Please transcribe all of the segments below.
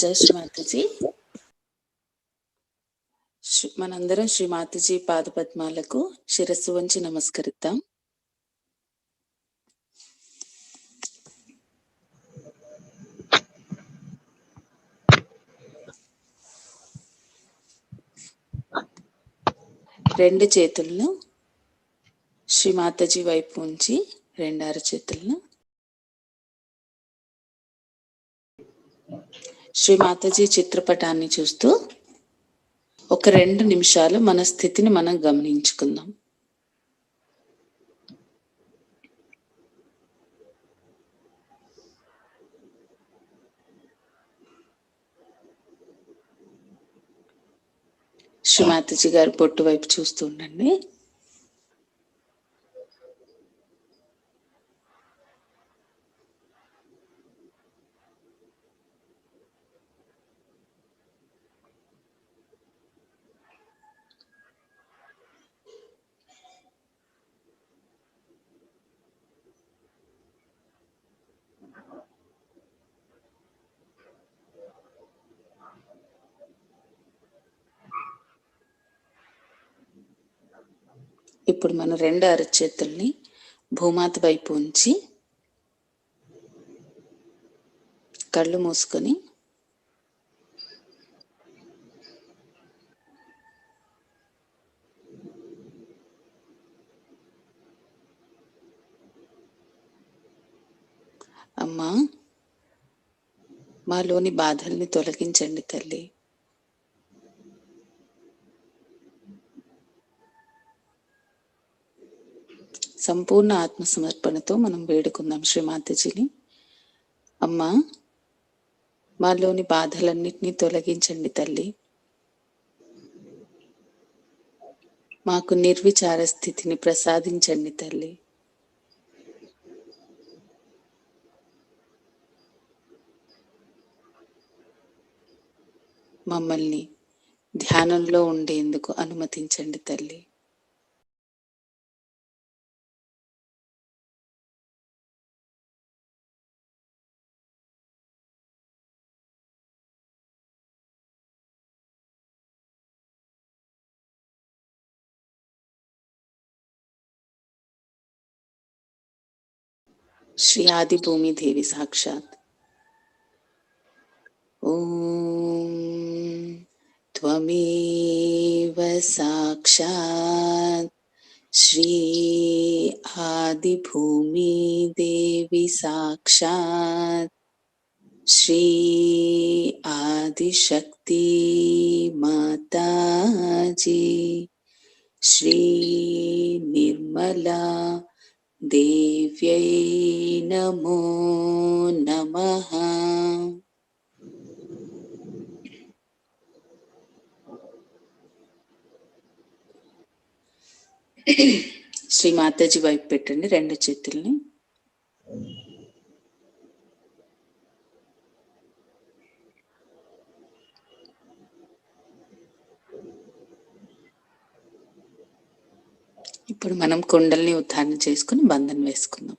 జై శ్రీ మాతాజీ. మనందరం శ్రీ మాతాజీ పాదపద్మాలకు శిరస్సు వంచి నమస్కరిద్దాం. రెండు చేతులను శ్రీ మాతాజీ వైపు ఉంచి రెండు అరచేతులను శ్రీ మాతాజీ చిత్రపటాన్ని చూస్తూ ఒక 2 నిమిషాలు మన స్థితిని మనం గమనించుకుందాం. శ్రీ మాతాజీ గారు బొట్టు వైపు చూస్తూ ఉండండి. ఇప్పుడు మనం 2 అరచేతుల్ని భూమాత వైపు ఉంచి కళ్ళు మూసుకొని అమ్మా, మాలోని బాధల్ని తొలగించండి తల్లి. సంపూర్ణ ఆత్మసమర్పణతో మనం వేడుకుందాం శ్రీ మాతాజీని. అమ్మా, మాలోని బాధలన్నిటినీ తొలగించండి తల్లి. మాకు నిర్విచార స్థితిని ప్రసాదించండి తల్లి. మమ్మల్ని ధ్యానంలో ఉండేందుకు అనుమతించండి తల్లి. శ్రీ ఆది భూమి దేవి సాక్షాత్. ఓం త్వమేవ సాక్షాత్ శ్రీ ఆది భూమి దేవి సాక్షాత్ శ్రీ ఆదిశక్తి మాతాజీ శ్రీ నిర్మలా దేవ్యై నమో నమః. శ్రీ మాతాజీ వైపు పెట్టండి 2 చేతుల్ని. ఇప్పుడు మనం కుండల్ని ఉద్ధారణ చేసుకుని బంధన వేసుకుందాం.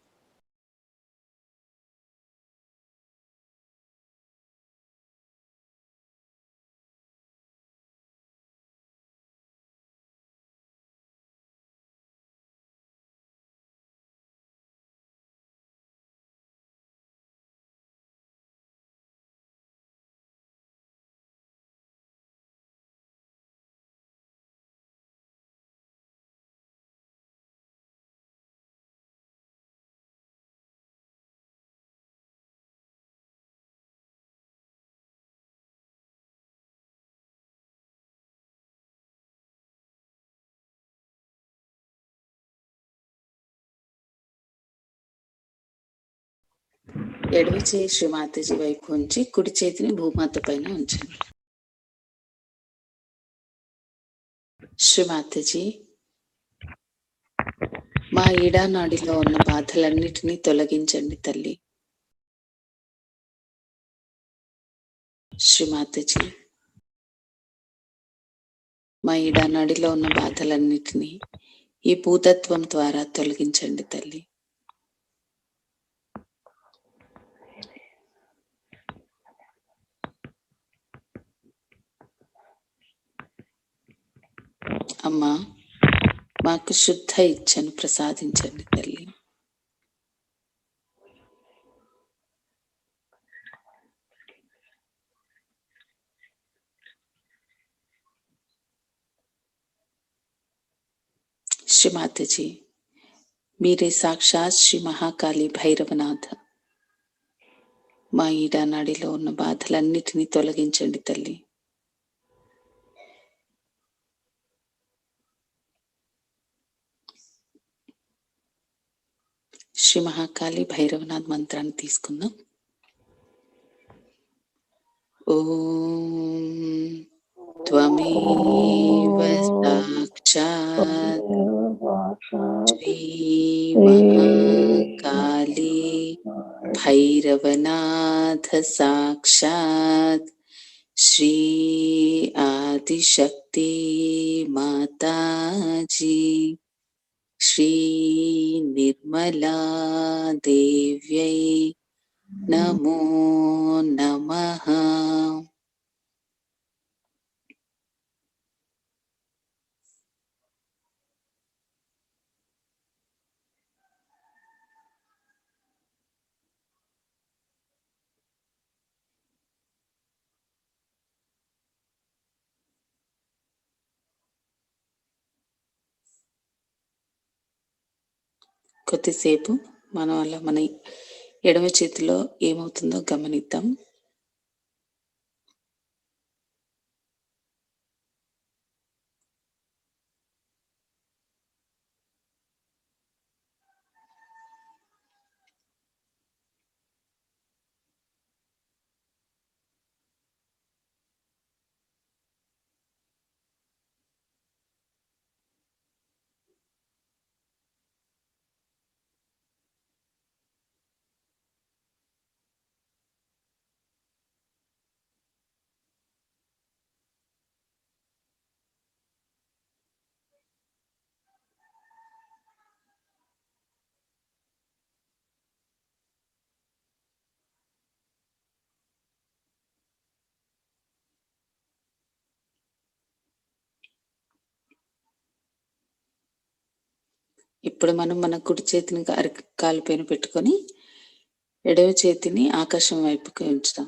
ఎడమ చేయి శ్రీ మాతాజీ వైపు ఉంచి కుడి చేతిని భూమాత పైన ఉంచండి. శ్రీ మాతాజీ, మా ఈడానాడిలో ఉన్న బాధలన్నిటినీ తొలగించండి తల్లి. శ్రీ మాతాజీ, మా ఈడానాడిలో ఉన్న బాధలన్నిటినీ ఈ భూతత్వం ద్వారా తొలగించండి తల్లి. అమ్మా, మాకు శుద్ధ ఇచ్చను ప్రసాదించండి తల్లి. శ్రీ మాతాజీ, మీరే సాక్షాత్ శ్రీ మహాకాళి భైరవనాథ. మా ఈడానాడిలో ఉన్న బాధలన్నిటినీ తొలగించండి తల్లి. శ్రీ మహాకాళి భైరవనాథ్ మంత్రాన్ని తీసుకుందాం. ఓం త్వమేవ సాక్షాత్ శ్రీ మహాకాళి భైరవనాథ సాక్షాత్ శ్రీ ఆదిశక్తి మాతాజీ శ్రీ నిర్మలా దేవ్యై నమో నమః. కొద్దిసేపు మనం అలా మన ఎడమ చేతిలో ఏమవుతుందో గమనిద్దాం. ఇప్పుడు మనం మన కుడి చేతిని కాలు పైన పెట్టుకొని ఎడమ చేతిని ఆకాశం వైపుకి ఉంచుతాం.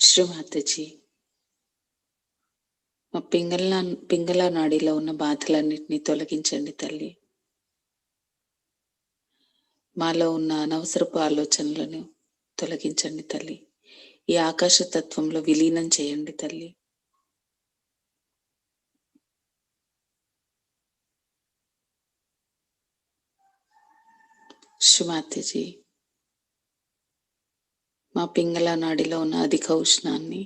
శ్రీ మాతాజీ, మా పింగళ నాడిలో ఉన్న బాధలన్నిటినీ తొలగించండి తల్లి. మాలో ఉన్న అనవసరపు ఆలోచనలను తొలగించండి తల్లి. ఈ ఆకాశ తత్వంలో విలీనం చేయండి తల్లి. శ్రీ మాతాజీ, మా పింగళ నాడిలో ఉన్న అధిక ఉష్ణాన్ని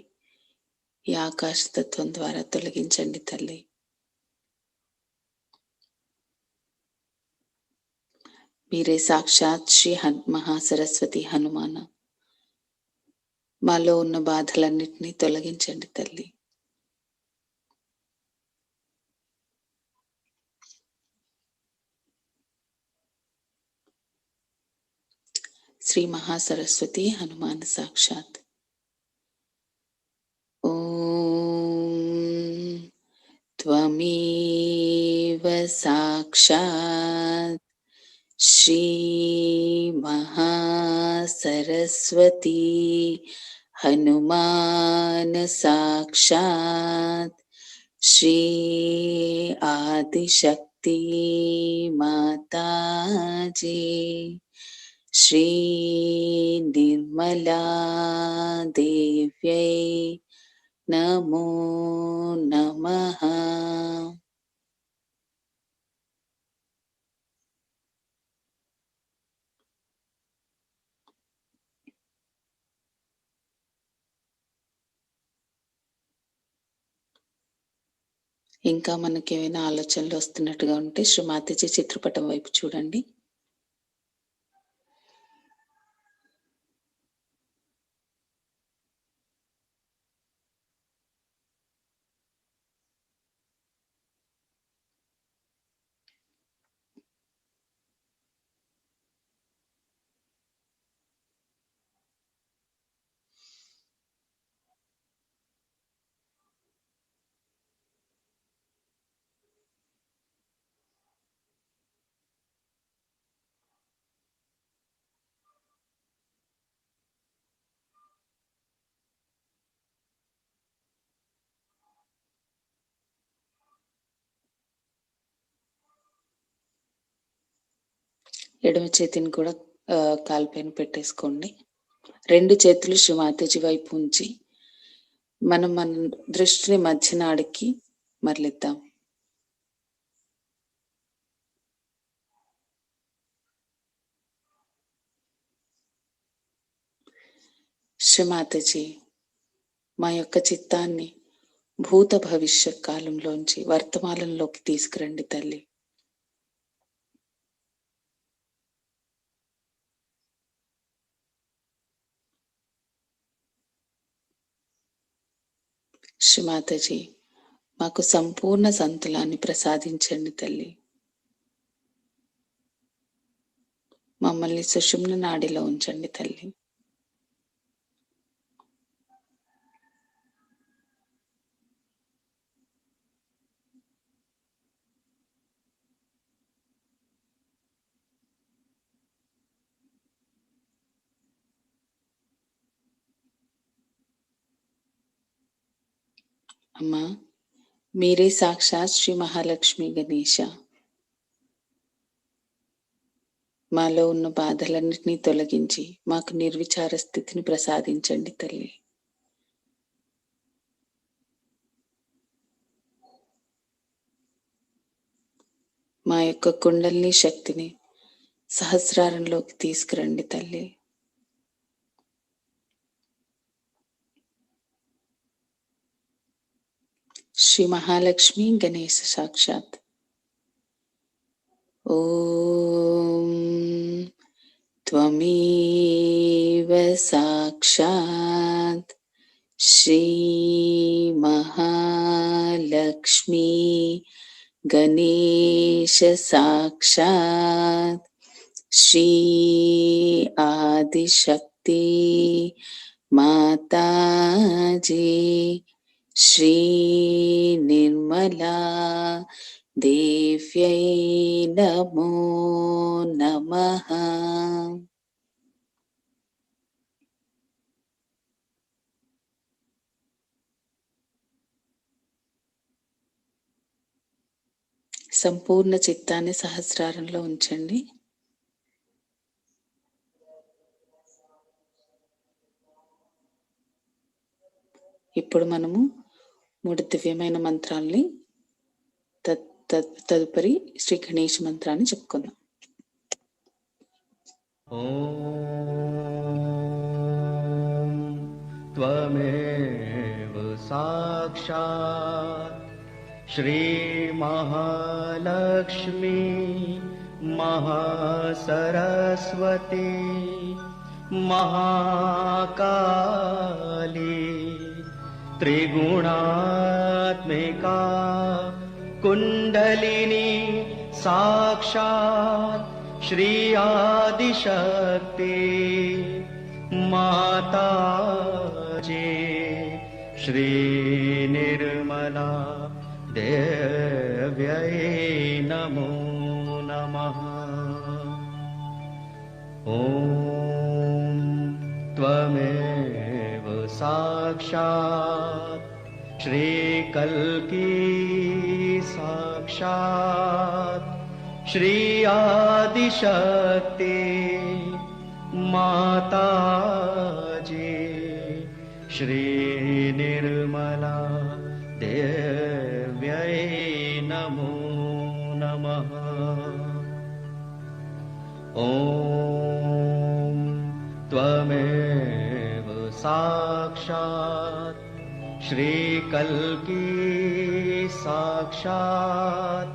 ఈ ఆకాశ తత్వం ద్వారా తొలగించండి తల్లి. మీరే సాక్షాత్ శ్రీ మహాసరస్వతి హనుమాన. మాలో ఉన్న బాధలన్నిటినీ తొలగించండి తల్లి. శ్రీ మహాసరస్వతి హనుమాన్ సాక్షాత్. ఓం త్వమేవ సాక్షాత్ శ్రీ మహాసరస్వతి హనుమాన్ సాక్షాత్ శ్రీ ఆదిశక్తి మాతాజీ శ్రీ నిర్మలా దేవ్యై నమో నమః. ఇంకా మనకి ఏమైనా ఆలోచనలు వస్తున్నట్టుగా ఉంటే శ్రీ మాతాజీ చిత్రపటం వైపు చూడండి. ఎడమ చేతిని కూడా కాలుపైన పెట్టేసుకోండి. 2 చేతులు శ్రీ మాతాజీ వైపు ఉంచి మనం మన దృష్టిని మధ్యనాడికి మరలిద్దాం. శ్రీ మాతాజీ, మా యొక్క చిత్తాన్ని భూత భవిష్యత్ కాలంలోంచి వర్తమానంలోకి తీసుకురండి తల్లి. శ్రీ మాతాజీ, మాకు సంపూర్ణ సంతులాన్ని ప్రసాదించండి తల్లి. మమ్మల్ని సుషుమ్న నాడిలో ఉంచండి తల్లి. అమ్మా, మీరే సాక్షాత్ శ్రీ మహాలక్ష్మి గణేశ. మాలో ఉన్న బాధలన్నింటినీ తొలగించి మాకు నిర్విచార స్థితిని ప్రసాదించండి తల్లి. మా యొక్క కుండలిని శక్తిని సహస్రారంలోకి తీసుకురండి తల్లి. శ్రీ మహాలక్ష్మి గణేశ సాక్షాత్. ఓం త్వమేవ సాక్షాత్ శ్రీ మహాలక్ష్మి గణేశ సాక్షాత్ శ్రీ ఆదిశక్తి మాతాజీ శ్రీ నిర్మలా దేవ్యై నమో నమః. సంపూర్ణ చిత్తాన్ని సహస్రారంలో ఉంచండి. ఇప్పుడు మనము 3 దివ్యమైన మంత్రాల్ని తదుపరి శ్రీ గణేష్ మంత్రాన్ని చెప్పుకుందాం. ఓం త్వమేవ సాక్షాత్ శ్రీ మహాలక్ష్మి మహాసరస్వతి మహాకాళీ त्रिगुणात्मिका कुंडलिनी साक्षात् श्री आदिशक्ति माताजी श्री निर्मला देव्यै नमो नमः. ओम त्वमेव साक्षात् श्री कल्की साक्षात् श्री आदिशक्ति माताजी श्री निर्मला देव्यै नमो नमः. ओम त्वमेव साक्षात् श्री कल्की साक्षात्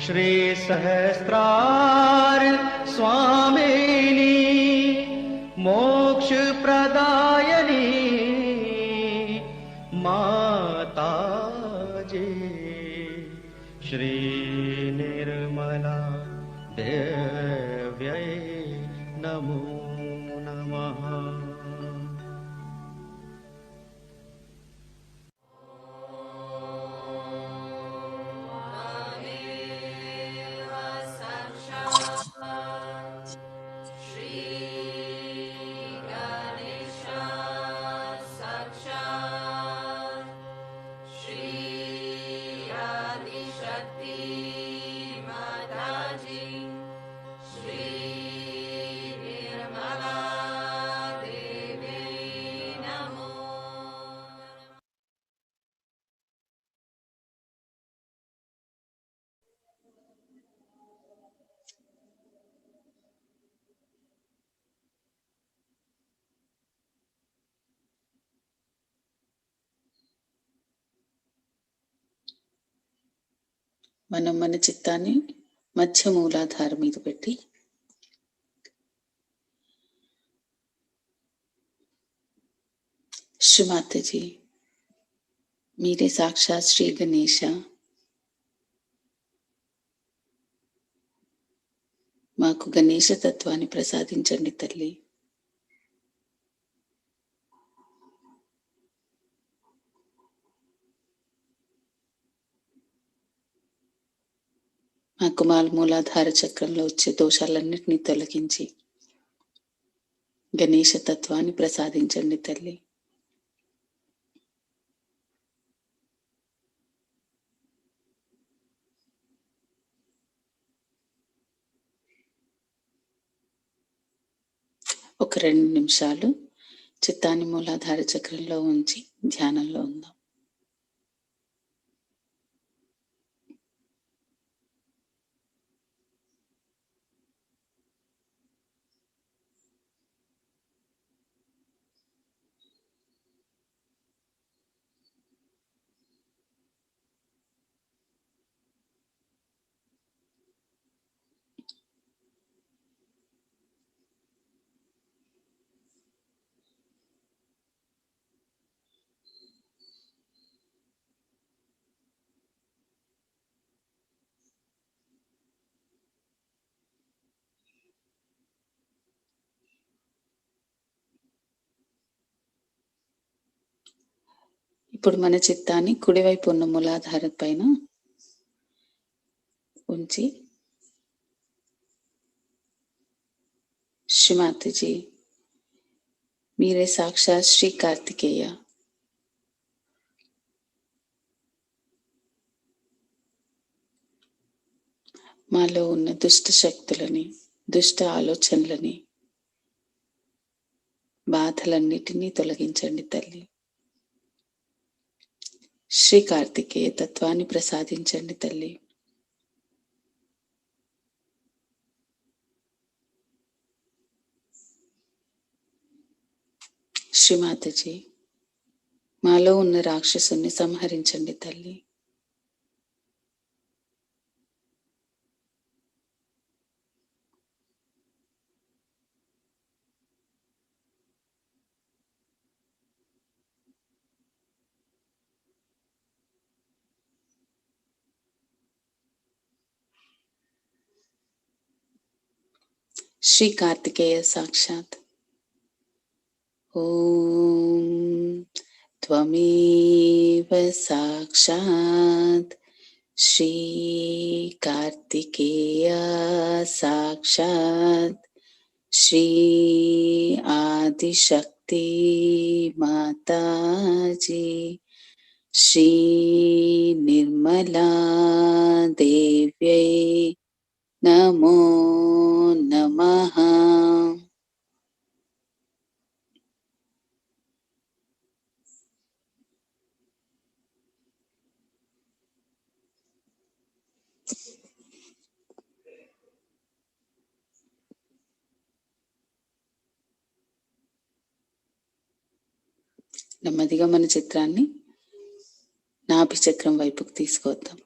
श्री सहस्रार स्वामिनी मोक्ष प्रदायिनी माताजी श्री निर्मला देव्यै नमो नमः. Shri మనం మన చిత్తాన్ని మధ్య మూలాధారం మీద పెట్టి శ్రీ మాతాజీ, మీరే సాక్షాత్ శ్రీ గణేశ, మాకు గణేశ తత్వాన్ని ప్రసాదించండి తల్లి. మాకు మూలాధార చక్రంలో వచ్చే దోషాలన్నిటినీ తొలగించి గణేశ తత్వాన్ని ప్రసాదించండి తల్లి. ఒక 2 నిమిషాలు చిత్తాన్ని మూలాధార చక్రంలో ఉంచి ధ్యానంలో ఉందాం. ఇప్పుడు మన చిత్తాన్ని కుడివైపు ఉన్న మూలాధార పైన ఉంచి శ్రీ మాతాజీ, మీరే సాక్షాత్ శ్రీ కార్తికేయ, మాలో ఉన్న దుష్ట శక్తులని, దుష్ట ఆలోచనలని, బాధలన్నిటినీ తొలగించండి తల్లి. శ్రీ కార్తికేయ తత్వాన్ని ప్రసాదించండి తల్లి. శ్రీ మాతాజీ, మాలో ఉన్న రాక్షసుని సంహరించండి తల్లి. శ్రీ కార్తికేయ సాక్షాత్. ఓం త్వమేవ సాక్షాత్ శ్రీ కార్తికేయ సాక్షాత్ శ్రీ ఆదిశక్తి మాతాజీ శ్రీ నిర్మలా దేవ్యై నమో నమః. నెమ్మదిగా మన చిత్రాన్ని నాభి చక్రం వైపుకు తీసుకొద్దాం.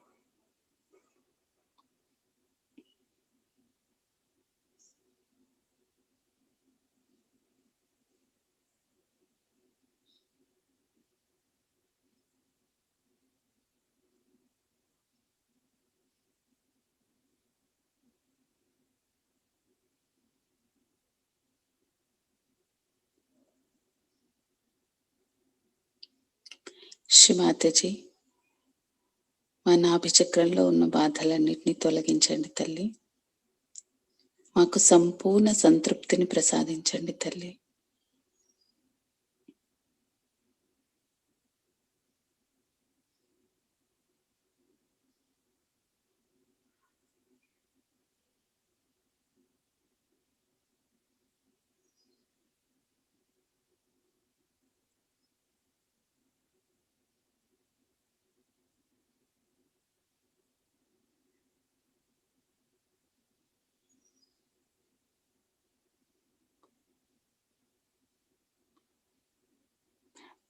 శ్రీ మాతాజీ, మా నాభి చక్రంలో ఉన్న బాధలన్నిటినీ తొలగించండి తల్లి. మాకు సంపూర్ణ సంతృప్తిని ప్రసాదించండి తల్లి.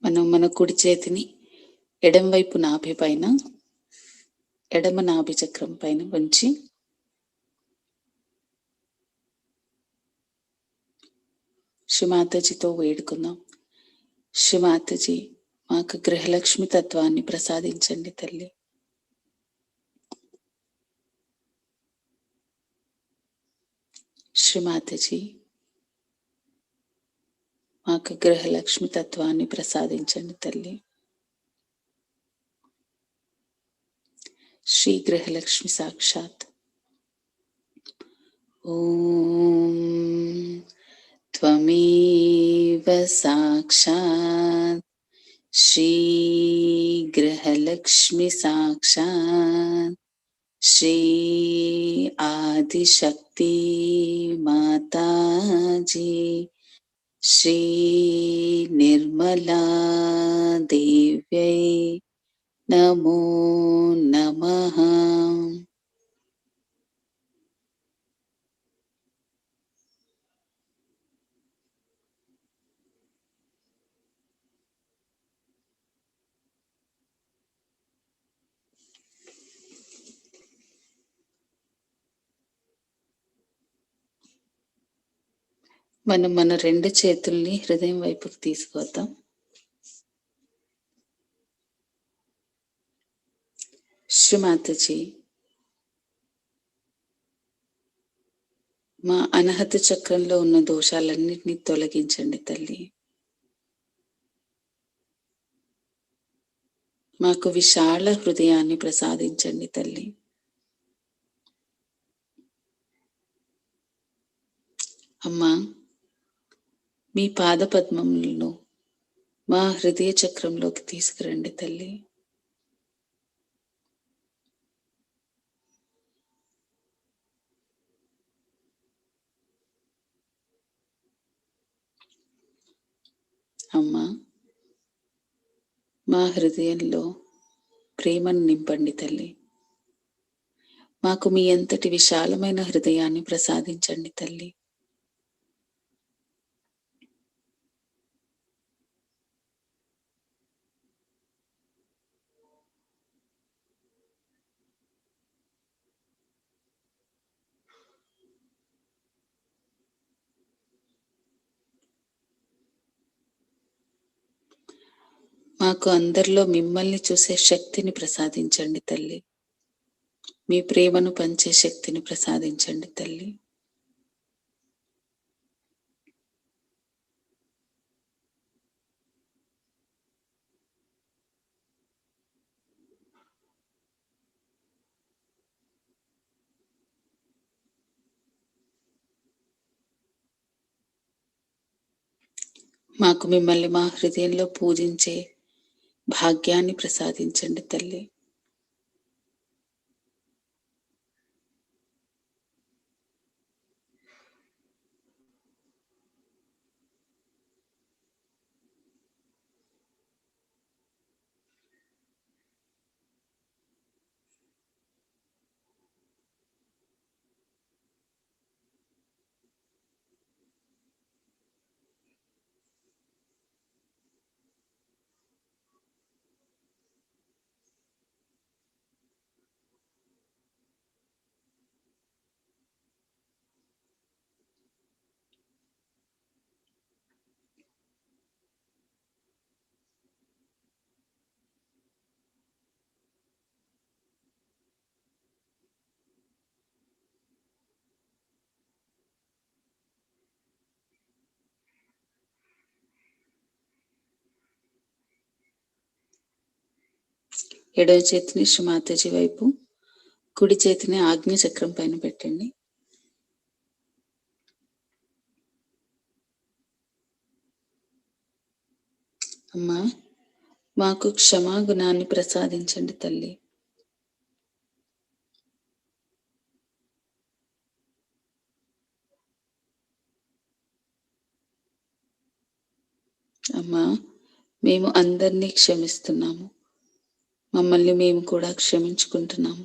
మనం మన కుడి చేతిని ఎడం వైపు నాభి పైన, ఎడమ నాభి చక్రం పైన ఉంచి శ్రీమాతజీతో వేడుకుందాం. శ్రీమాతజీ, మాకు గృహలక్ష్మి తత్వాన్ని ప్రసాదించండి తల్లి. శ్రీమాతజీ, మాకు గృహలక్ష్మి తత్వాన్ని ప్రసాదించండి తల్లి. శ్రీ గృహలక్ష్మి సాక్షాత్. ఓం త్వమేవ సాక్షాత్ శ్రీ గృహలక్ష్మి సాక్షాత్ శ్రీ ఆదిశక్తి మాతాజీ శ్రీ నిర్మలా దేవ్యై నమో నమః. మనం మన రెండు చేతుల్ని హృదయం వైపుకి తీసుకొద్దాం. శ్రీమాతజీ, మా అనహత చక్రంలో ఉన్న దోషాలన్నింటినీ తొలగించండి తల్లి. మాకు విశాల హృదయాన్ని ప్రసాదించండి తల్లి. అమ్మా, మీ పాద పద్మములను మా హృదయ చక్రంలోకి తీసుకురండి తల్లి. అమ్మా, మా హృదయంలో ప్రేమను నింపండి తల్లి. మాకు మీ అంతటి విశాలమైన హృదయాన్ని ప్రసాదించండి తల్లి. మాకు అందరిలో మిమ్మల్ని చూసే శక్తిని ప్రసాదించండి తల్లి. మీ ప్రేమను పంచే శక్తిని ప్రసాదించండి తల్లి. మాకు మిమ్మల్ని మా హృదయంలో పూజించే భాగ్యాన్ని ప్రసాదించండి తల్లి. ఎడవ చేతిని శ్రీమాతజీ వైపు, కుడి చేతిని ఆజ్ఞ చక్రం పైన పెట్టండి. అమ్మా, మాకు క్షమాగుణాన్ని ప్రసాదించండి తల్లి. అమ్మా, మేము అందరినీ క్షమిస్తున్నాము. మమ్మల్ని మేము కూడా క్షమించుకుంటున్నాము.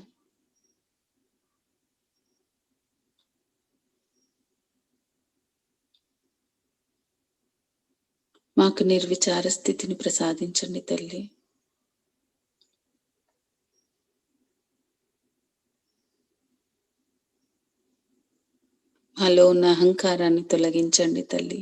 మాకు నిర్విచార స్థితిని ప్రసాదించండి తల్లి. మాలో ఉన్న అహంకారాన్ని తొలగించండి తల్లి.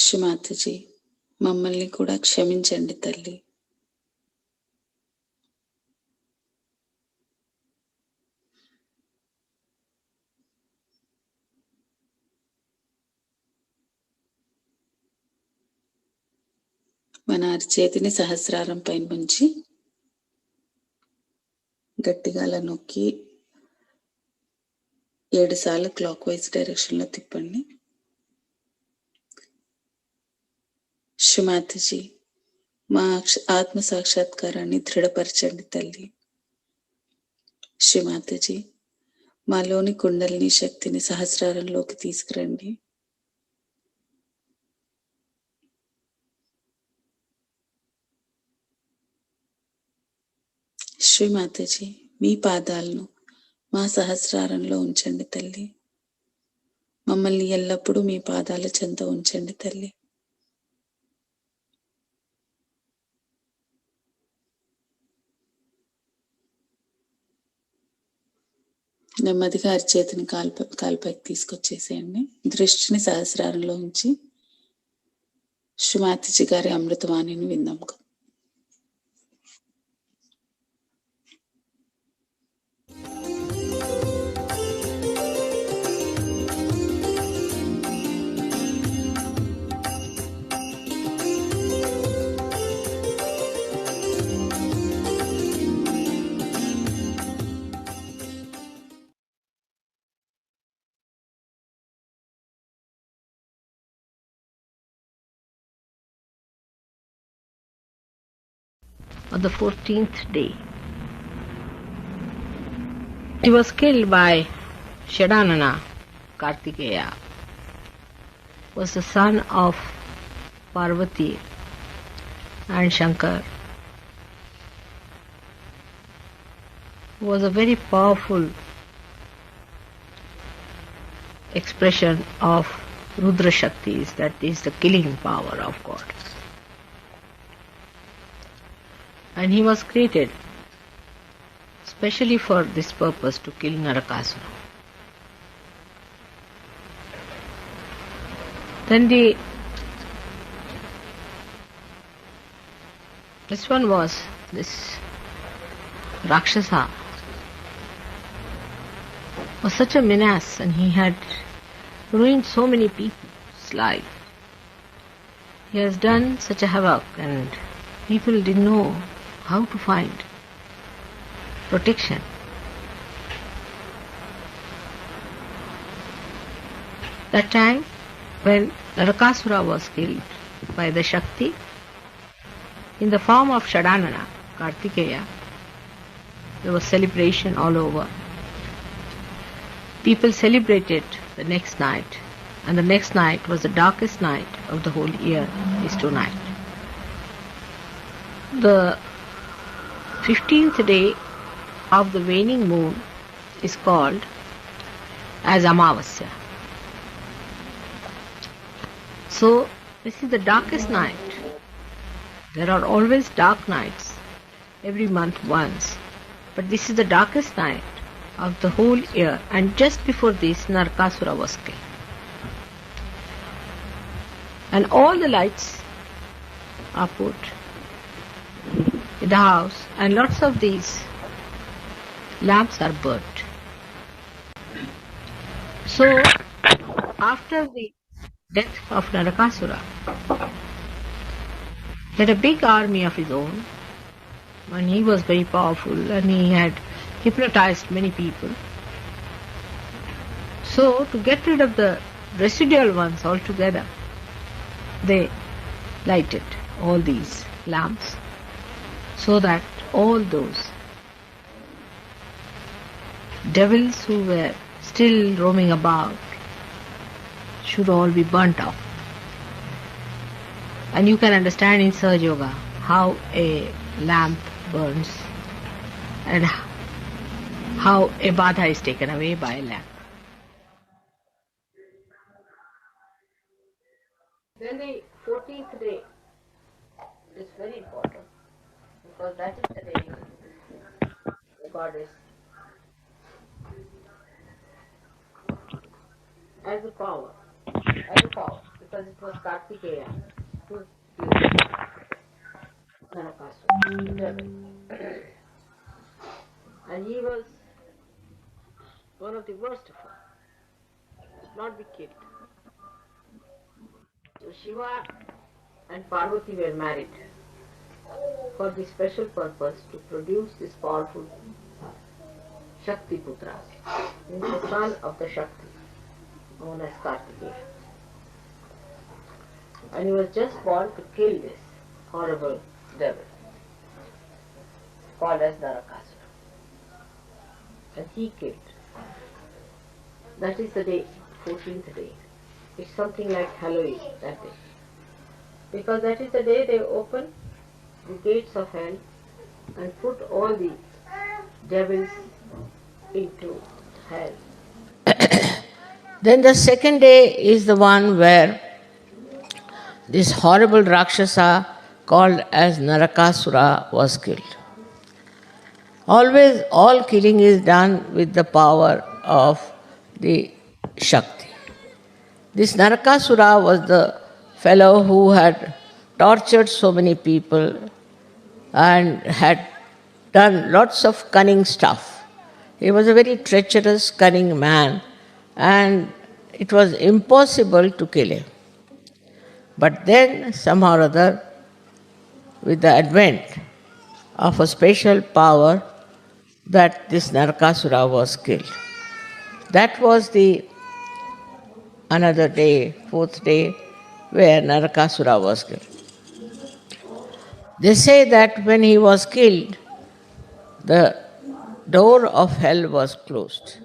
శ్రీమాతజీ, మమ్మల్ని కూడా క్షమించండి తల్లి. మన అరచేతిని సహస్రారం పైన ఉంచి గట్టిగా అలా నొక్కి 7 సార్లు క్లాక్ వైజ్ డైరెక్షన్ లో తిప్పండి. శ్రీమాతజీ, మా ఆత్మ సాక్షాత్కారాన్ని దృఢపరచండి తల్లి. శ్రీమాతజీ, మాలోని కుండలిని శక్తిని సహస్రారంలోకి తీసుకురండి. శ్రీమాతజీ, మీ పాదాలను మా సహస్రారంలో ఉంచండి తల్లి. మమ్మల్ని ఎల్లప్పుడూ మీ పాదాల చెంత ఉంచండి తల్లి. నెమ్మదిగా అరిచేతిని కాలుపైకి తీసుకొచ్చేసేయండి. దృష్టిని సహస్రారంలో ఉంచి శ్రీమాతజీ గారి అమృతవాణిని విందాం. On the 14th day, he was killed by Shadanana. Kartikeya was the son of Parvati and Shankar, who was a very powerful expression of Rudra Shaktis, that is the killing power of God. And he was created specially for this purpose, to kill Narakasura. Then this one was this Rakshasa was such a menace, and he had ruined so many people's life. He has done such a havoc, and people didn't know how to find protection. That time when Narakasura was killed by the Shakti, in the form of Shadanana, Kartikeya, there was celebration all over. People celebrated the next night, and the next night was the darkest night of the whole year, Easter night. The 15th day of the waning moon is called as Amavasya. So this is the darkest night. There are always dark nights every month once, but this is the darkest night of the whole year, and just before this Narakasura was killed. And all the lights are put in the house, and lots of these lamps are burnt. So after the death of Narakasura, he had a big army of his own, and he was very powerful, and he had hypnotized many people. So to get rid of the residual ones altogether, they lighted all these lamps, so that all those devils who were still roaming about should all be burnt out. And you can understand in Sahaja Yoga how a lamp burns and how a badha is taken away by a lamp. Then the 14th day, It's very important because that is the day the goddess has a power, because it was Kartikeya who killed Narakasura, the devil. And he was one of the worst of all, should not be killed. So Shiva and Parvati were married for the special purpose to produce this powerful Shakti Putra, means the son of the Shakti, known as Kartikeya. And he was just born to kill this horrible devil called as Narakasura. And he killed. That is the day, 14th day. It's something like Halloween that day. Because that is the day they open the gates of hell and put all the devils into hell. Then the second day is the one where this horrible Rakshasa called as Narakasura was killed. Always all killing is done with the power of the Shakti. This Narakasura was the fellow who had tortured so many people and had done lots of cunning stuff. He was a very treacherous, cunning man, and it was impossible to kill him. But then, somehow or other, with the advent of a special power, that this Narakasura was killed. That was the another day, fourth day, where Narakasura was killed. They say that when he was killed, the door of hell was closed.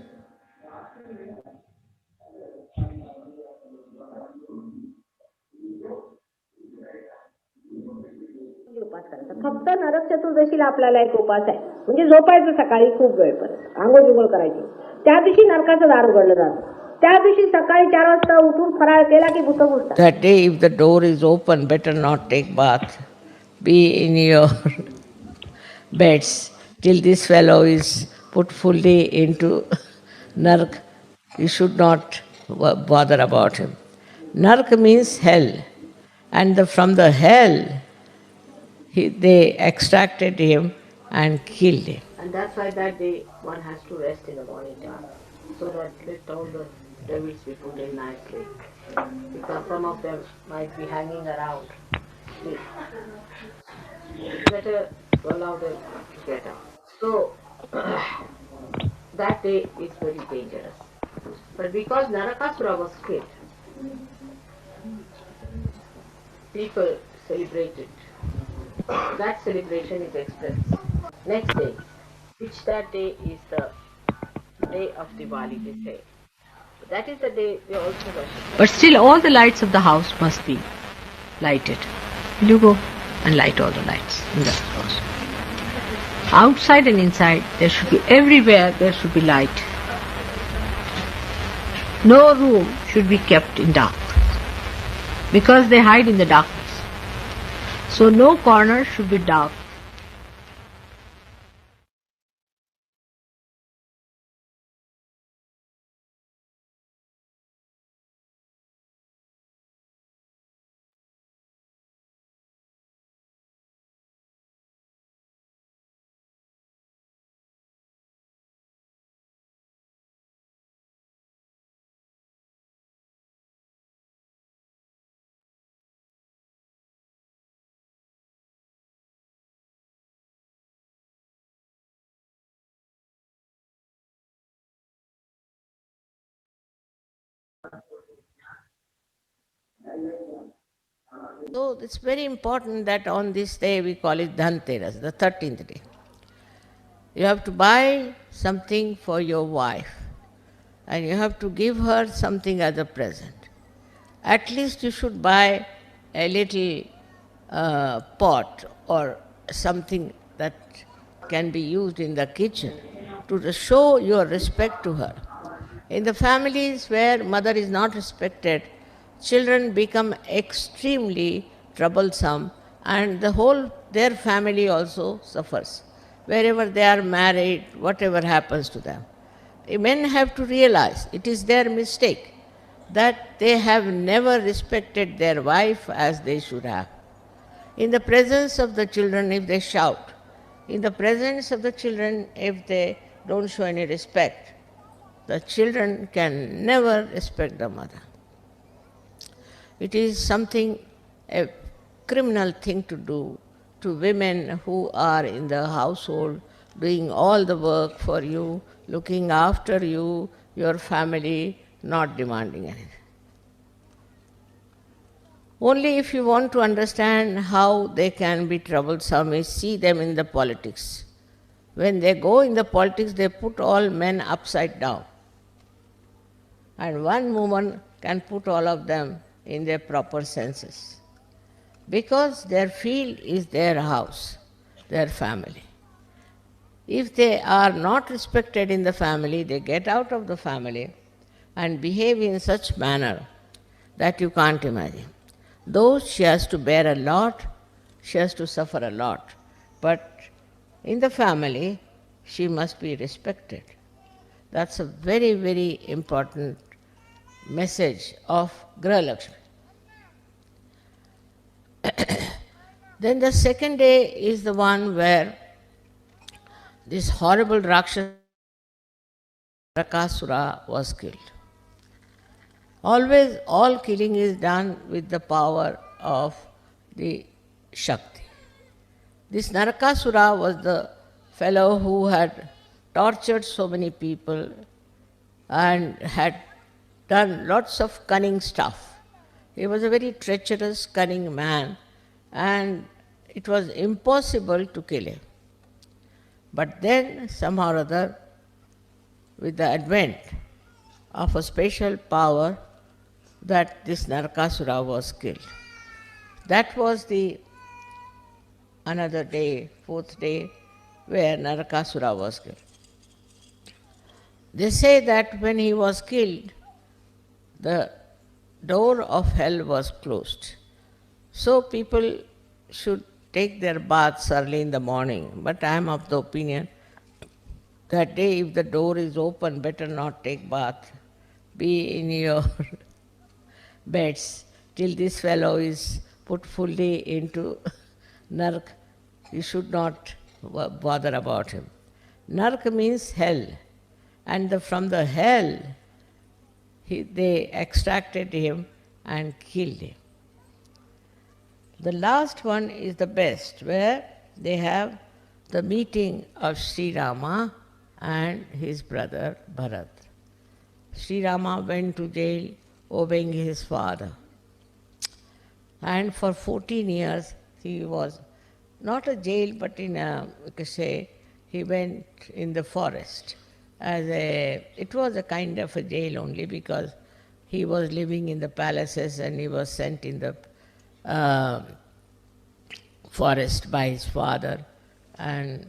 उपास करायचा. फक्त नरक चतुर्दशीला आपल्याला एक उपास आहे, म्हणजे झोपायचं सकाळी खूप वेळपर्यंत, आंघोळ बिंघोळ करायची. त्या दिवशी नरकाचं दार उघडलं जातं. त्या दिवशी सकाळी 4 वाजता उठून फराळ केला की भूत घुसतात. That day, if the door is open, better not take bath. Be in your beds till this fellow is put fully into Nark. You should not bother about him. Nark means hell, and from the hell they extracted him and killed him. And that's why that day one has to rest in the morning time, so that let all the devils be put in nicely. Because some of them might be hanging around. It's better to allow them to get out. So that day is very dangerous. But because Narakasura was killed, people celebrated. That celebration is expressed next day, which that day is the day of Diwali, they say. That is the day we also worship. But still all the lights of the house must be lighted. Will you go and light all the lights in the house? Outside and inside, there should be, everywhere there should be light. No room should be kept in dark, because they hide in the darkness. So no corner should be dark. So it's very important that on this day we call it Dhanteras, the 13th day. You have to buy something for your wife and you have to give her something as a present. At least you should buy a little pot or something that can be used in the kitchen to show your respect to her. In the families where mother is not respected, children become extremely troublesome and the whole, their family also suffers. Wherever they are married, whatever happens to them. Men have to realize it is their mistake that they have never respected their wife as they should have. In the presence of the children, if they shout, in the presence of the children, if they don't show any respect, the children can never respect the mother. It is something, a criminal thing to do to women who are in the household, doing all the work for you, looking after you, your family, not demanding anything. Only if you want to understand how they can be troublesome is see them in the politics. When they go in the politics, they put all men upside down. And one woman can put all of them in their proper senses. Because their field is their house, their family. If they are not respected in the family, they get out of the family and behave in such manner that you can't imagine. Though she has to bear a lot, she has to suffer a lot. But in the family, she must be respected. That's a very, very important message of Graha Lakshmi. Then the second day is the one where this horrible Rakshasa Narakasura was killed. Always, all killing is done with the power of the Shakti. This Narakasura was the fellow who had tortured so many people and had done lots of cunning stuff. He was a very treacherous, cunning man, and it was impossible to kill him. But then, somehow or other, with the advent of a special power, that this Narakasura was killed. That was the another day, fourth day, where Narakasura was killed. They say that when he was killed, the door of hell was closed. So people should take their baths early in the morning. But I am of the opinion that day if the door is open, better not take bath. Be in your beds till this fellow is put fully into Nark. You should not bother about him. Nark means hell. And from the hell, they extracted him and killed him. The last one is the best, where they have the meeting of Sri Rama and his brother Bharat. Sri Rama went to jail obeying his father. And for 14 years he was not a jail, but in a, you could say, he went in the forest. It was a kind of a jail only because he was living in the palaces and he was sent in the forest by his father and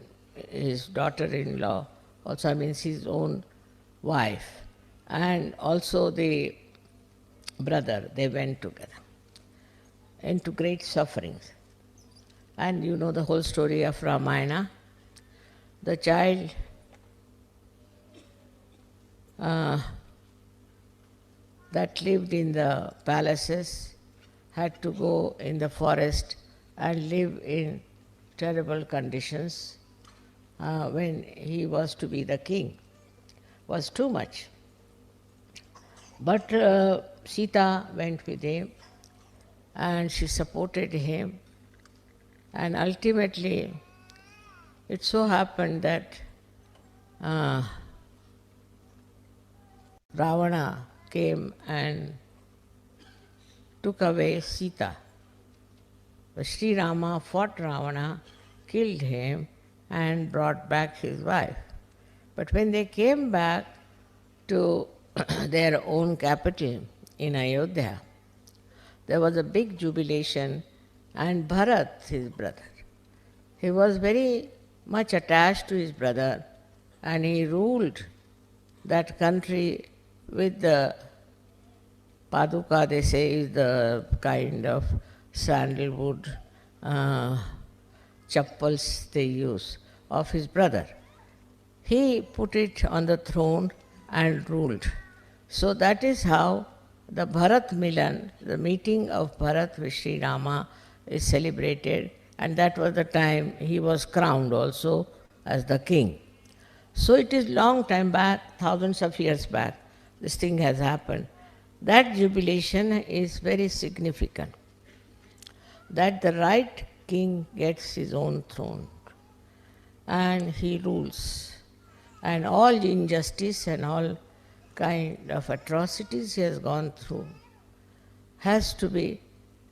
his daughter-in-law, also means his own wife, and also the brother. They went together into great sufferings. And you know the whole story of Ramayana. The child that lived in the palaces had to go in the forest and live in terrible conditions when he was to be the king. Was too much. But Sita went with him and she supported him, and ultimately it so happened that Ravana came and took away Sita. Sri Rama fought Ravana, killed him, and brought back his wife. But when they came back to their own capital in Ayodhya, there was a big jubilation, and Bharat, his brother, he was very much attached to his brother, and he ruled that country with the Paduka, they say, is the kind of sandalwood uh, chappals they use of his brother. He put it on the throne and ruled. So that is how the Bharat Milan, the meeting of Bharat with Sri Rama, is celebrated, and that was the time he was crowned also as the king. So it is long time back, thousands of years back, this thing has happened. That jubilation is very significant, that the right king gets his own throne and he rules. And all injustice and all kind of atrocities he has gone through has to be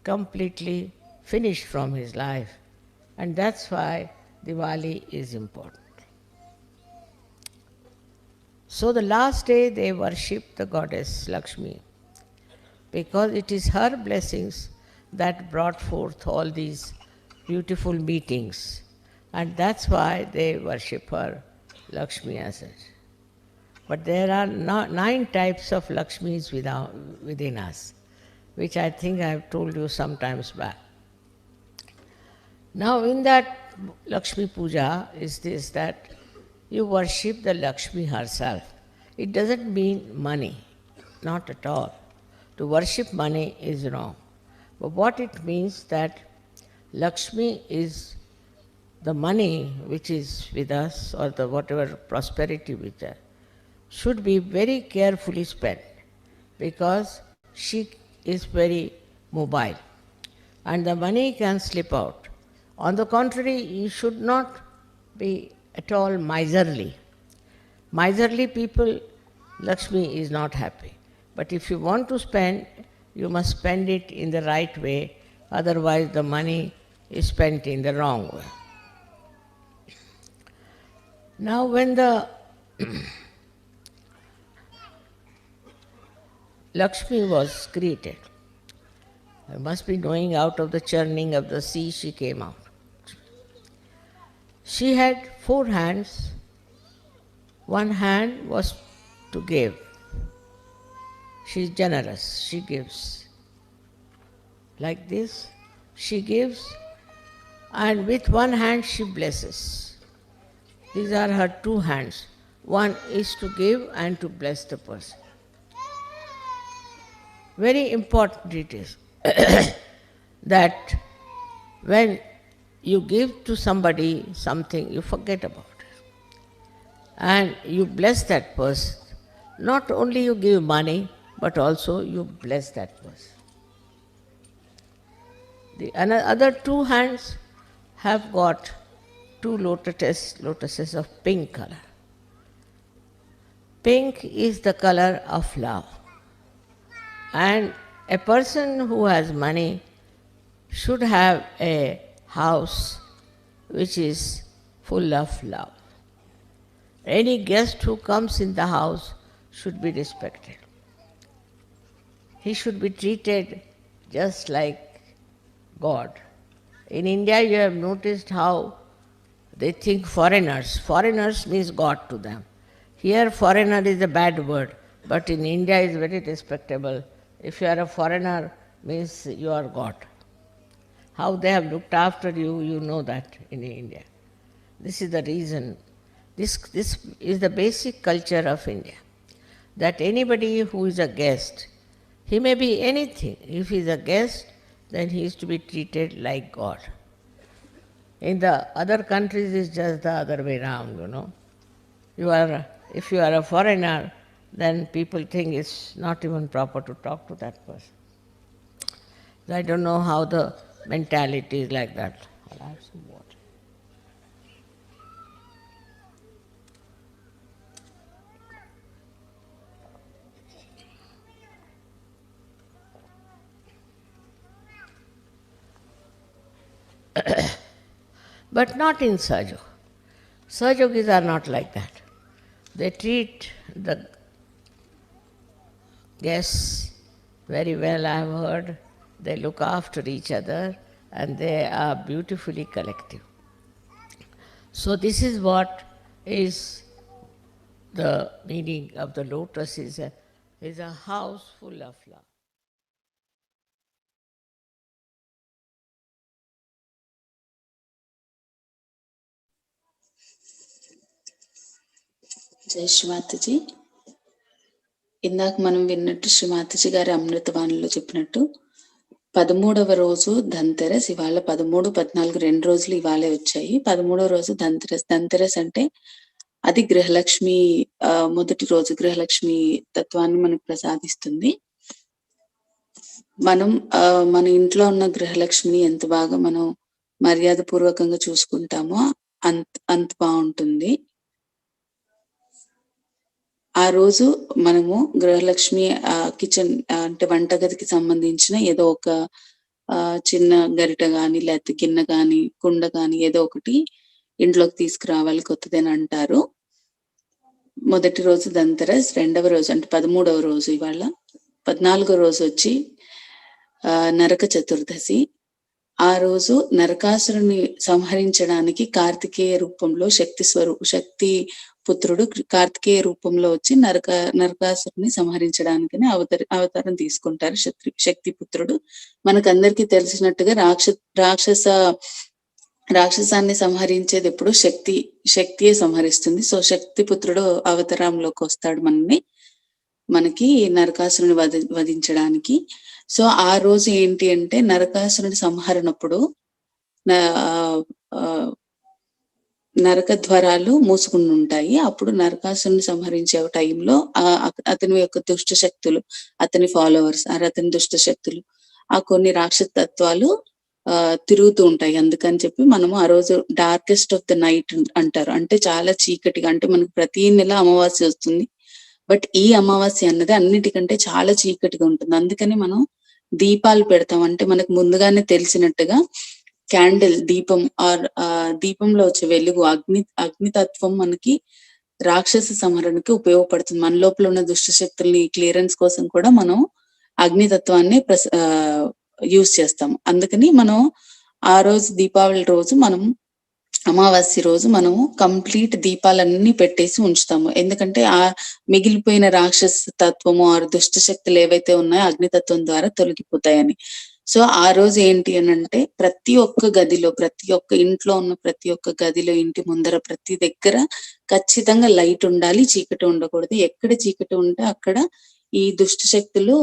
completely finished from his life. And that's why Diwali is important. So the last day they worship the goddess Lakshmi, because it is her blessings that brought forth all these beautiful meetings. And that's why they worship her, Lakshmi, as such. But there are 9 types of Lakshmis within us, which I think I have told you sometimes back. Now in that Lakshmi Puja is this, that you worship the Lakshmi herself. It doesn't mean money, not at all. To worship money is wrong. But what it means that Lakshmi is the money which is with us, or the whatever prosperity with us, should be very carefully spent, because she is very mobile and the money can slip out. On the contrary, you should not be at all miserly. Miserly people, Lakshmi is not happy. But if you want to spend, you must spend it in the right way, otherwise the money is spent in the wrong way. Now when the Lakshmi was created, I must be knowing, out of the churning of the sea she came out. She had 4 hands. One hand was to give. She is generous, she gives. Like this, she gives, and with one hand she blesses. These are her 2 hands. One is to give and to bless the person. Very important it is that when you give to somebody something, you forget about it. And you bless that person. Not only you give money, but also you bless that person. The other 2 hands have got 2 lotuses of pink color. Pink is the color of love. And a person who has money should have a house which is full of love. Any guest who comes in the house should be respected. He should be treated just like God. In India, you have noticed how they think foreigners. Foreigners means God to them. Here, foreigner is a bad word, but in India it is very respectable. If you are a foreigner, means you are God. How they have looked after you, you know that in India. This is the reason. This is the basic culture of India, that anybody who is a guest, he may be anything. If he is a guest, then he is to be treated like God. In the other countries, it's just the other way around, you know. If you are a foreigner, then people think it's not even proper to talk to that person. I don't know how the mentality is like that. I'll have some water. But not in Sahajog. Sahajogis are not like that. They treat the guests very well, I have heard. They look after each other and they are beautifully collective. So this is what is the meaning of the lotus, is a house full of love. జై శ్రీమాతజీ. ఇందాక మనం విన్నట్టు శ్రీమాతజీ గారి అమృతవాణిలో చెప్పినట్టు 13వ రోజు ధన్తెరస్. ఇవాళ 13, 14 2 రోజులు ఇవాళే వచ్చాయి. 13వ రోజు ధన్తెరస్. ధన్తెరస్ అంటే అది గృహలక్ష్మి మొదటి రోజు గృహలక్ష్మి తత్వాన్ని మనకు ప్రసాదిస్తుంది. మనం మన ఇంట్లో ఉన్న గృహలక్ష్మిని ఎంత బాగా మనం మర్యాద పూర్వకంగా చూసుకుంటామో అంత బాగుంటుంది. ఆ రోజు మనము గృహలక్ష్మి కిచెన్ అంటే వంటగదికి సంబంధించిన ఏదో ఒక చిన్న గరిట గాని లేకపోతే గిన్నె గాని కుండ గాని ఏదో ఒకటి ఇంట్లోకి తీసుకురావాలి కొత్తదని అంటారు. మొదటి రోజు ధన్తెరస్. రెండవ రోజు అంటే 13వ రోజు ఇవాళ. 14వ రోజు వచ్చి నరక చతుర్దశి. ఆ రోజు నరకాసురుని సంహరించడానికి కార్తికేయ రూపంలో శక్తి పుత్రుడు కార్తికేయ రూపంలో వచ్చి నరకాసురుని సంహరించడానికని అవతారం తీసుకుంటారు శక్తి పుత్రుడు. మనకందరికీ తెలిసినట్టుగా రాక్షసాన్ని సంహరించేది ఎప్పుడు శక్తియే సంహరిస్తుంది. సో శక్తి పుత్రుడు అవతారంలోకి వస్తాడు మనకి నరకాసురుని వధించడానికి. సో ఆ రోజు ఏంటి అంటే నరకాసురుని సంహరణప్పుడు నరక ద్వారాలు మూసుకుని ఉంటాయి. అప్పుడు నరకాసురుని సంహరించే టైంలో అతని యొక్క దుష్ట శక్తులు, అతని ఫాలోవర్స్ అతని దుష్ట శక్తులు, ఆ కొన్ని రాక్షస తత్వాలు తిరుగుతూ ఉంటాయి. అందుకని చెప్పి మనము ఆ రోజు డార్కెస్ట్ ఆఫ్ ద నైట్ అంటారు. అంటే చాలా చీకటిగా, అంటే మనకు ప్రతి నెల అమావాస్య వస్తుంది. బట్ ఈ అమావాస్య అన్నది అన్నిటికంటే చాలా చీకటిగా ఉంటుంది. అందుకని మనం దీపాలు పెడతాం. అంటే మనకు ముందుగానే తెలిసినట్టుగా క్యాండిల్, దీపం ఆర్ దీపంలో వచ్చే వెలుగు, అగ్నితత్వం మనకి రాక్షస సంహరణకి ఉపయోగపడుతుంది. మన లోపల ఉన్న దుష్ట శక్తుల్ని క్లియరెన్స్ కోసం కూడా మనం అగ్నితత్వాన్ని యూజ్ చేస్తాం. అందుకని మనం ఆ రోజు దీపావళి రోజు మనం అమావాస్య రోజు మనము కంప్లీట్ దీపాలన్నీ పెట్టేసి ఉంచుతాము. ఎందుకంటే ఆ మిగిలిపోయిన రాక్షస తత్వము ఆ దుష్ట శక్తులు ఏవైతే ఉన్నాయో అగ్నితత్వం ద్వారా తొలగిపోతాయని. సో ఆ రోజు ఏంటి అని అంటే ప్రతి ఒక్క గదిలో, ప్రతి ఒక్క ఇంట్లో ఉన్న ప్రతి ఒక్క గదిలో, ఇంటి ముందర ప్రతి దగ్గర ఖచ్చితంగా లైట్ ఉండాలి, చీకటి ఉండకూడదు. ఎక్కడ చీకటి ఉంటే అక్కడ ఈ దుష్ట శక్తులు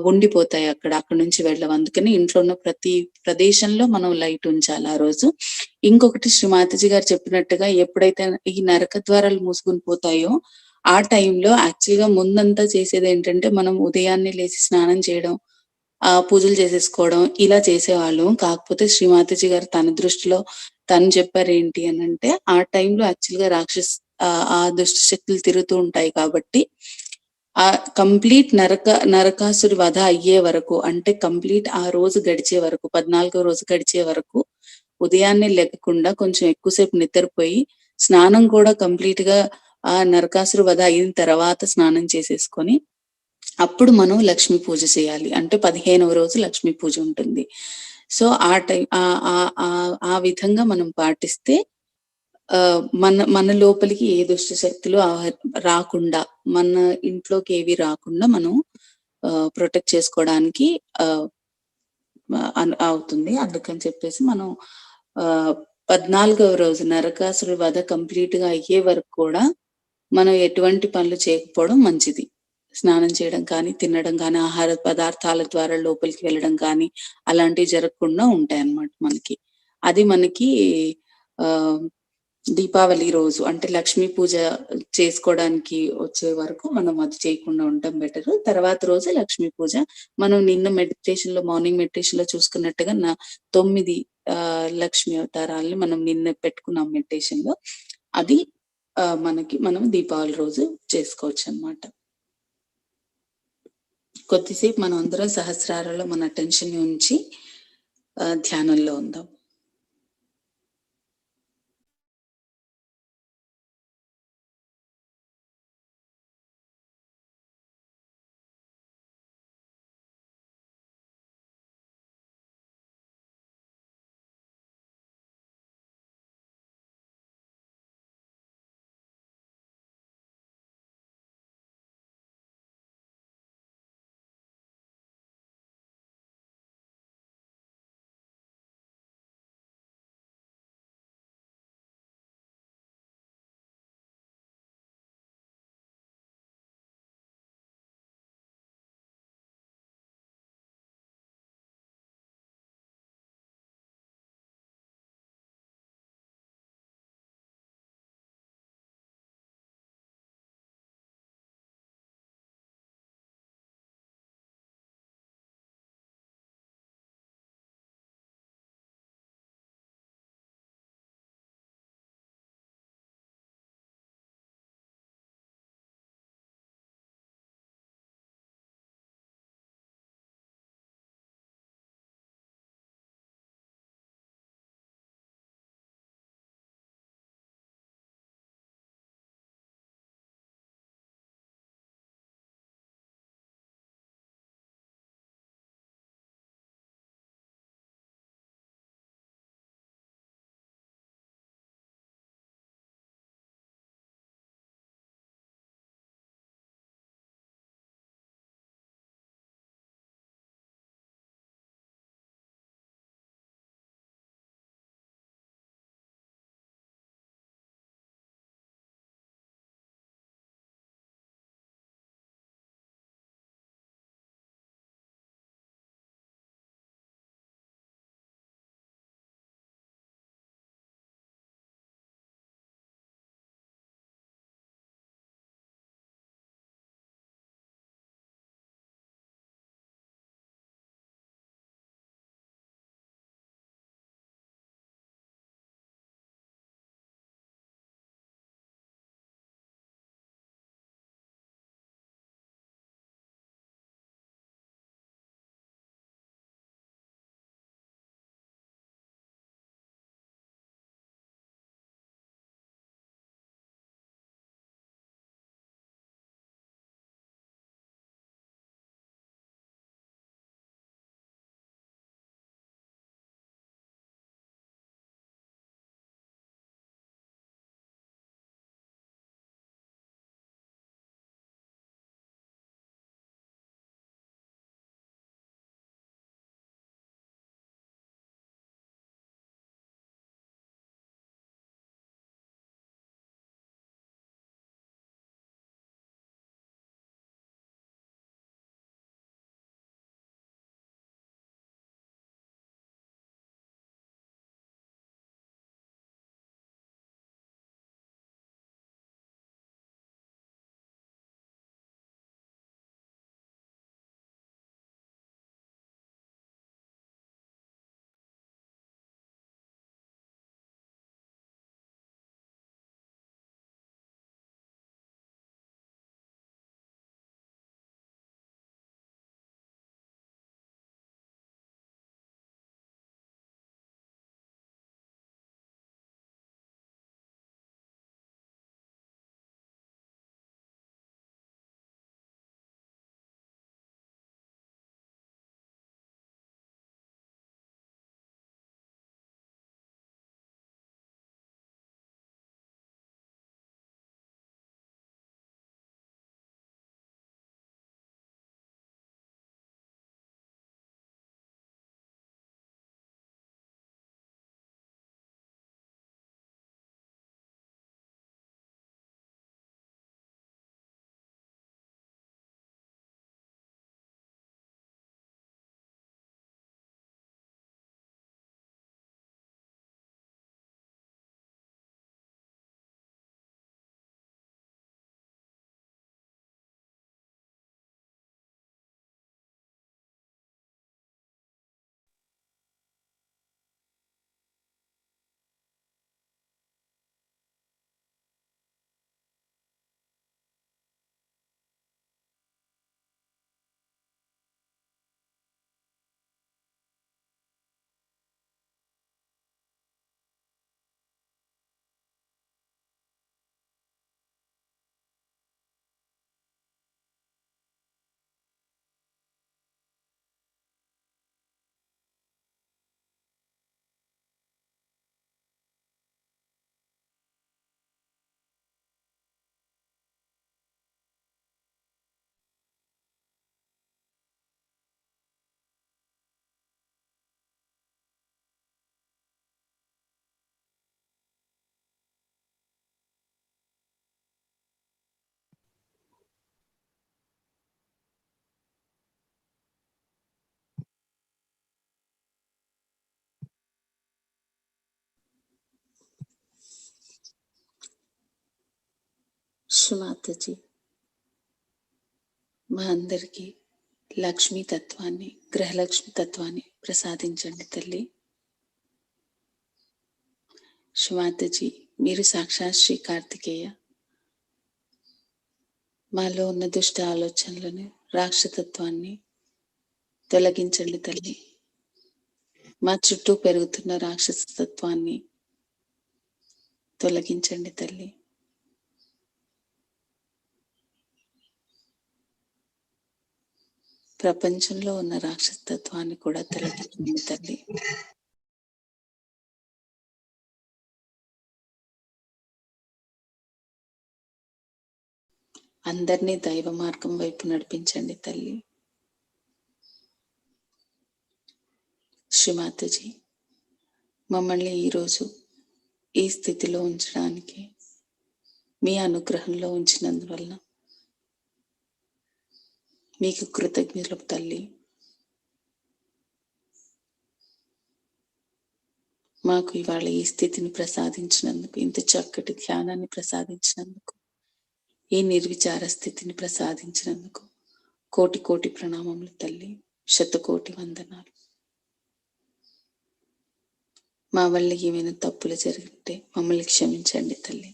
ఉండిపోతాయి, అక్కడ నుంచి వెళ్ళవు. అందుకని ఇంట్లో ఉన్న ప్రతి ప్రదేశంలో మనం లైట్ ఉంచాలి ఆ రోజు. ఇంకొకటి శ్రీమాతజీ గారు చెప్పినట్టుగా ఎప్పుడైతే ఈ నరక ద్వారాలు మూసుకుని పోతాయో ఆ టైంలో యాక్చువల్ గా ముందంతా చేసేది ఏంటంటే మనం ఉదయాన్నే లేచి స్నానం చేయడం, పూజలు చేసేసుకోవడం ఇలా చేసేవాళ్ళం. కాకపోతే శ్రీమాతజీ గారు తన దృష్టిలో తను చెప్పారు ఏంటి అని అంటే ఆ టైంలో యాక్చువల్ గా ఆ దుష్ట శక్తులు తిరుగుతూ ఉంటాయి కాబట్టి ఆ కంప్లీట్ నరకాసుడి వధ అయ్యే వరకు, అంటే కంప్లీట్ ఆ రోజు గడిచే వరకు, 14వ రోజు గడిచే వరకు ఉదయాన్నే లేకుండా కొంచెం ఎక్కువసేపు నిద్రపోయి స్నానం కూడా కంప్లీట్ గా ఆ నరకాసురు వధ అయిన తర్వాత స్నానం చేసేసుకొని అప్పుడు మనం లక్ష్మీ పూజ చేయాలి. అంటే 15వ రోజు లక్ష్మీ పూజ ఉంటుంది. సో ఆ టైం ఆ విధంగా మనం పాటిస్తే మన లోపలికి ఏ దుష్ట శక్తులు రాకుండా, మన ఇంట్లోకి ఏవి రాకుండా మనం ప్రొటెక్ట్ చేసుకోవడానికి అవుతుంది. అందుకని చెప్పేసి మనం 14వ రోజు నరకాసురు వధ కంప్లీట్ గా అయ్యే వరకు కూడా మనం ఎటువంటి పనులు చేయకపోవడం మంచిది. స్నానం చేయడం కానీ, తినడం కానీ, ఆహార పదార్థాల ద్వారా లోపలికి వెళ్ళడం కానీ అలాంటివి జరగకుండా ఉంటాయి అన్నమాట మనకి. అది మనకి దీపావళి రోజు అంటే లక్ష్మీ పూజ చేసుకోవడానికి వచ్చే వరకు మనం అది చేయకుండా ఉండటం బెటర్. తర్వాత రోజు లక్ష్మీ పూజ. మనం నిన్న మెడిటేషన్ లో, మార్నింగ్ మెడిటేషన్ లో చూసుకున్నట్టుగా 9 లక్ష్మీ అవతారాలని మనం నిన్న పెట్టుకున్నాం మెడిటేషన్ లో. అది మనం దీపావళి రోజు చేసుకోవచ్చు అన్నమాట. కొద్దిసేపు మనం అందరం సహస్రాలలో మన అటెన్షన్ ఉంచి ధ్యానంలో ఉందాం. శ్రీమాతజీ మా అందరికీ లక్ష్మీ తత్వాన్ని, గ్రహలక్ష్మి తత్వాన్ని ప్రసాదించండి తల్లి. శ్రీమాతజీ మీరు సాక్షాత్ శ్రీ కార్తికేయ. మాలో ఉన్న దుష్ట ఆలోచనలను, రాక్షసత్వాన్ని తొలగించండి తల్లి. మా చుట్టూ పెరుగుతున్న రాక్షసత్వాన్ని తొలగించండి తల్లి. ప్రపంచంలో ఉన్న రాక్షసత్వాన్ని కూడా తొలగించండి తల్లి. అందరినీ దైవ మార్గం వైపు నడిపించండి తల్లి. శ్రీమాతజీ మమ్మల్ని ఈరోజు ఈ స్థితిలో ఉంచడానికి, మీ అనుగ్రహంలో ఉంచినందువల్ల మీకు కృతజ్ఞతలు తల్లి. మాకు ఇవాళ ఈ స్థితిని ప్రసాదించినందుకు, ఇంత చక్కటి ధ్యానాన్ని ప్రసాదించినందుకు, ఈ నిర్విచార స్థితిని ప్రసాదించినందుకు కోటి కోటి ప్రణామములు తల్లి. శతకోటి వందనాలు. మా వల్ల ఏమైనా తప్పులు జరిగితే మమ్మల్ని క్షమించండి తల్లి.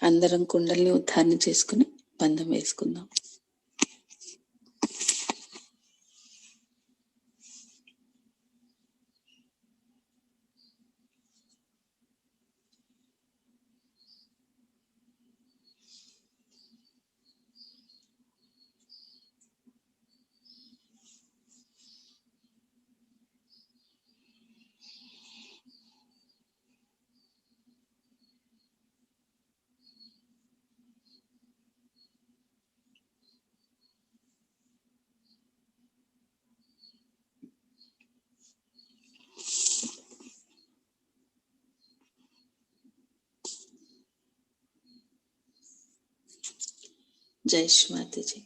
అందరం కుండల్ని ఉద్ధారణ చేసుకుని బంధం వేసుకుందాం. జై శ్రీ మాతాజీ.